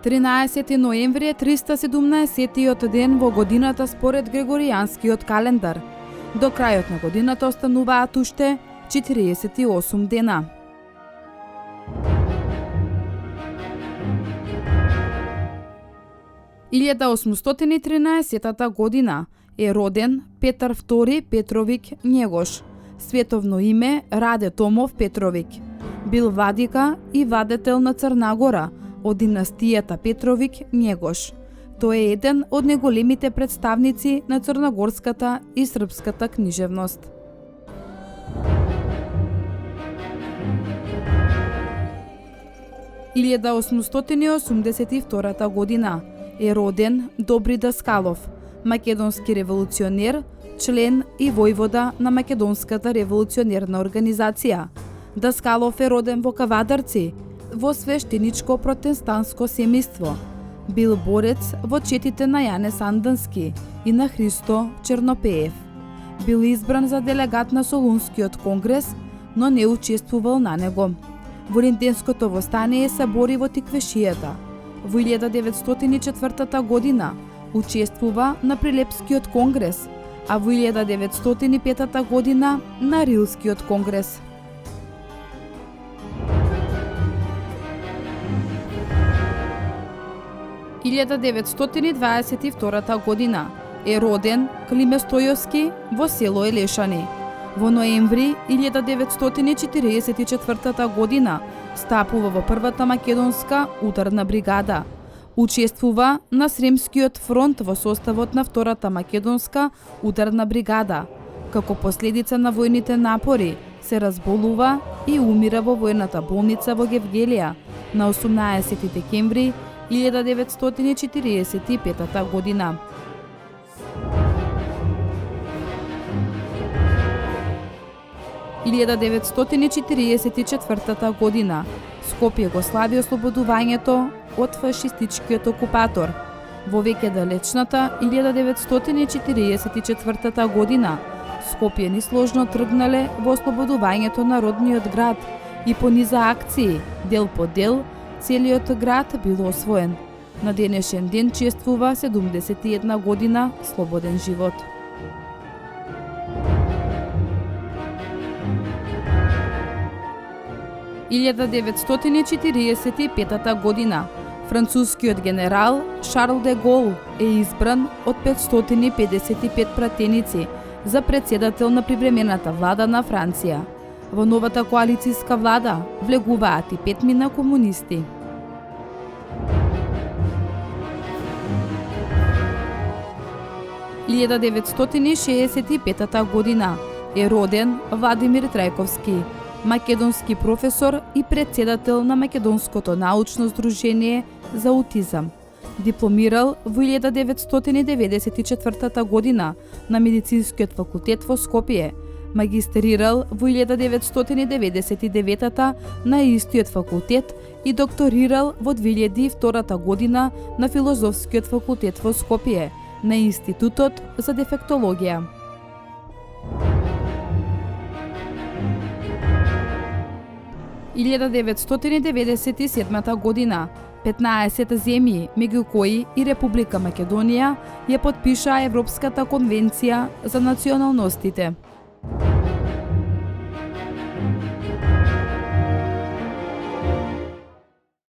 13 ноември е 317-тиот ден во годината според Грегоријанскиот календар. До крајот на годината остануваат уште 48 дена. – 1813 година е роден Петар II Петровик Његош, световно име Раде Томов Петровик. Бил владика и владетел на Црна Гора од династијата Петровик Његош. Тој е еден од најголемите представници на црногорската и српската книжевност. – 1882 година е роден Добри Даскалов, македонски револуционер, член и војвода на Македонската револуционерна организација. Даскалов е роден во Кавадарци, во свештеничко протестантско семејство. Бил борец во четите на Јане Сандански и на Христо Чернопеев. Бил избран за делегат на Солунскиот конгрес, но не учествувал на него. Во Ринтенското востание се бори во Тиквешијата. Во 1904 година учествува на Прилепскиот конгрес, а во 1905 година на Рилскиот конгрес. – 1922 година е роден Климе Стојовски во село Елешани. Во ноември 1944 година стапува во првата македонска ударна бригада. Учествува на Сремскиот фронт во составот на втората македонска ударна бригада. Како последица на војните напори се разболува и умира во војната болница во Гевгелија на 18 декември 1945 година. – 1944 година Скопје го слави ослободувањето од фашистичкиот окупатор. Во веќе далечната 1944 година Скопје нисложно тргнале во ослободувањето на родниот град и по низа акции, дел по дел, целиот град бил освоен. На денешен ден чествува 71 година слободен живот. – 1945 година францускиот генерал Шарл де Гол е избран од 555 пратеници за претседател на привремената влада на Франција. Во новата коалицијска влада влегуваат и 5 комунисти. – 1965 година е роден Владимир Трајковски, македонски професор и претседател на Македонското научно здружение за аутизам. Дипломирал во 1994 година на Медицинскиот факултет во Скопје. Магистерирал во 1999 на истиот факултет и докторирал во 2002 година на Филозофскиот факултет во Скопје на Институтот за дефектологија. – 1997 година 15 земји, меѓу кои и Република Македонија, ја потпишаа Европската конвенција за националностите.